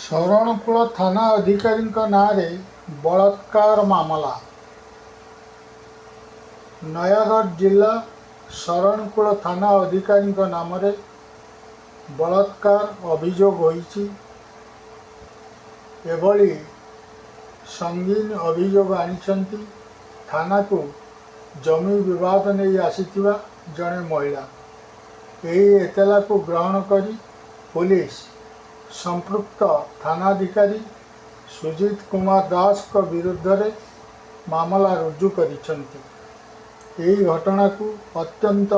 ଶରଣକୂଳ ଥାନା ଅଧିକାରୀଙ୍କ ନାଁରେ ବଳାତ୍କାର ମାମଲା। ନୟାଗଡ଼ ଜିଲ୍ଲା ଶରଣକୂଳ ଥାନା ଅଧିକାରୀଙ୍କ ନାମରେ ବଳାତ୍କାର ଅଭିଯୋଗ ହୋଇଛି। ଏଭଳି ସଙ୍ଗୀନ ଅଭିଯୋଗ ଆଣିଛନ୍ତି ଥାନାକୁ ଜମି ବିବାଦ ନେଇ ଆସିଥିବା ଜଣେ ମହିଳା। ଏହି ଏତଲାକୁ ଗ୍ରହଣ କରି ପୁଲିସ ସମ୍ପୃକ୍ତ ଥାନାଧିକାରୀ ସୁଜିତ କୁମାର ଦାସଙ୍କ ବିରୁଦ୍ଧରେ ମାମଲା ରୁଜୁ କରିଛନ୍ତି। ଏହି ଘଟଣାକୁ ଅତ୍ୟନ୍ତ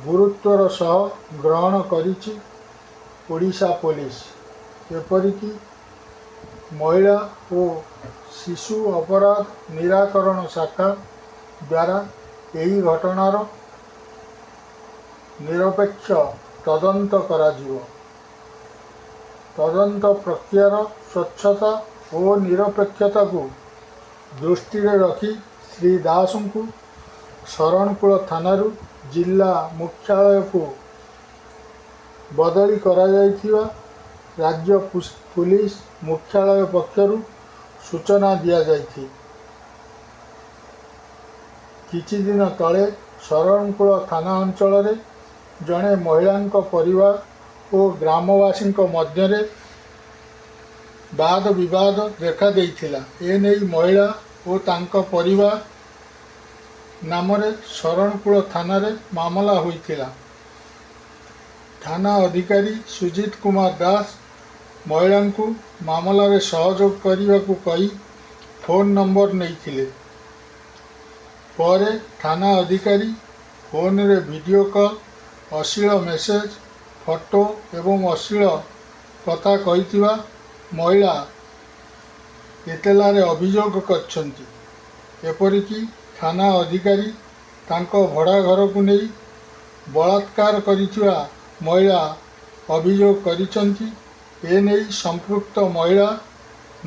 ଗୁରୁତ୍ୱର ସହ ଗ୍ରହଣ କରିଛି ଓଡ଼ିଶା ପୋଲିସ। ଏପରିକି ମହିଳା ଓ ଶିଶୁ ଅପରାଧ ନିରାକରଣ ଶାଖା ଦ୍ୱାରା ଏହି ଘଟଣାର ନିରପେକ୍ଷ ତଦନ୍ତ କରାଯିବ। ତଦନ୍ତ ପ୍ରକ୍ରିୟାର ସ୍ୱଚ୍ଛତା ଓ ନିରପେକ୍ଷତାକୁ ଦୃଷ୍ଟିରେ ରଖି ଶ୍ରୀ ଦାସଙ୍କୁ ଶରଣକୂଳ ଥାନାରୁ ଜିଲ୍ଲା ମୁଖ୍ୟାଳୟକୁ ବଦଳି କରାଯାଇଥିବା ରାଜ୍ୟ ପୁଲିସ ମୁଖ୍ୟାଳୟ ପକ୍ଷରୁ ସୂଚନା ଦିଆଯାଇଛି। କିଛି ଦିନ ତଳେ ଶରଣକୂଳ ଥାନା ଅଞ୍ଚଳରେ ଜଣେ ମହିଳାଙ୍କ ପରିବାର ଓ ଗ୍ରାମବାସୀଙ୍କ ମଧ୍ୟରେ ବାଦ ବିବାଦ ଦେଖା ଦେଇଥିଲା। ଏନେଇ ମହିଳା ଓ ତାଙ୍କ ପରିବାର ନାମରେ ଶରଣକୂଳ ଥାନାରେ ମାମଲା ହୋଇଥିଲା। ଥାନା ଅଧିକାରୀ ସୁଜିତ କୁମାର ଦାସ ମହିଳାଙ୍କୁ ମାମଲାରେ ସହଯୋଗ କରିବାକୁ କହି ଫୋନ୍ ନମ୍ବର ନେଇଥିଲେ। ପରେ ଥାନା ଅଧିକାରୀ ଫୋନରେ ଭିଡ଼ିଓ କଲ୍, ଅଶ୍ଳୀଳ ମେସେଜ, ଫଟୋ ଏବଂ ଅଶ୍ଳୀଳ କଥା କହିଥିବା ମହିଳା ଏତଲାରେ ଅଭିଯୋଗ କରିଛନ୍ତି। ଏପରିକି ଥାନା ଅଧିକାରୀ ତାଙ୍କ ଭଡ଼ା ଘରକୁ ନେଇ ବଳାତ୍କାର କରିଥିବା ମହିଳା ଅଭିଯୋଗ କରିଛନ୍ତି। ଏନେଇ ସମ୍ପୃକ୍ତ ମହିଳା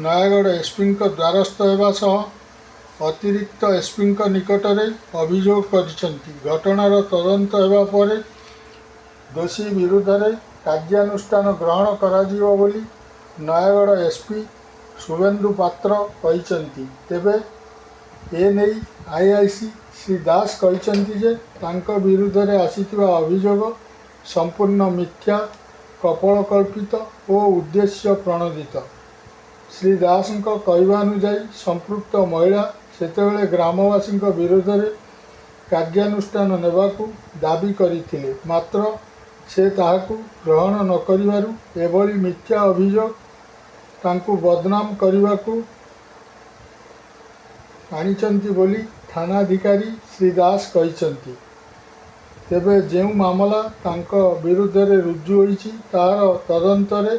ନୟାଗଡ଼ ଏସ୍ପିଙ୍କ ଦ୍ୱାରସ୍ଥ ହେବା ସହ ଅତିରିକ୍ତ ଏସ୍ପିଙ୍କ ନିକଟରେ ଅଭିଯୋଗ କରିଛନ୍ତି। ଘଟଣାର ତଦନ୍ତ ହେବା ପରେ ଦୋଷୀ ବିରୁଦ୍ଧରେ କାର୍ଯ୍ୟାନୁଷ୍ଠାନ ଗ୍ରହଣ କରାଯିବ ବୋଲି ନୟାଗଡ଼ ଏସ୍ପି ଶୁଭେନ୍ଦୁ ପାତ୍ର କହିଛନ୍ତି। ତେବେ ଏନେଇ ଆଇଆଇସି ଶ୍ରୀ ଦାସ କହିଛନ୍ତି ଯେ ତାଙ୍କ ବିରୁଦ୍ଧରେ ଆସିଥିବା ଅଭିଯୋଗ ସମ୍ପୂର୍ଣ୍ଣ ମିଥ୍ୟା, କପୋଳକଳ୍ପିତ ଓ ଉଦ୍ଦେଶ୍ୟ ପ୍ରଣୋଦିତ। ଶ୍ରୀ ଦାସଙ୍କ କହିବାନୁଯାୟୀ ସମ୍ପୃକ୍ତ ମହିଳା ସେତେବେଳେ ଗ୍ରାମବାସୀଙ୍କ ବିରୋଧରେ କାର୍ଯ୍ୟାନୁଷ୍ଠାନ ନେବାକୁ ଦାବି କରିଥିଲେ, ମାତ୍ର ସେ ତାହାକୁ ଗ୍ରହଣ ନ କରିବାରୁ ଏଭଳି ମିଥ୍ୟା ଅଭିଯୋଗ ତାଙ୍କୁ ବଦନାମ କରିବାକୁ ଆଣିଛନ୍ତି ବୋଲି ଥାନାଧିକାରୀ ଶ୍ରୀ ଦାସ କହିଛନ୍ତି। ତେବେ ଯେଉଁ ମାମଲା ତାଙ୍କ ବିରୁଦ୍ଧରେ ରୁଜୁ ହୋଇଛି ତାହାର ତଦନ୍ତରେ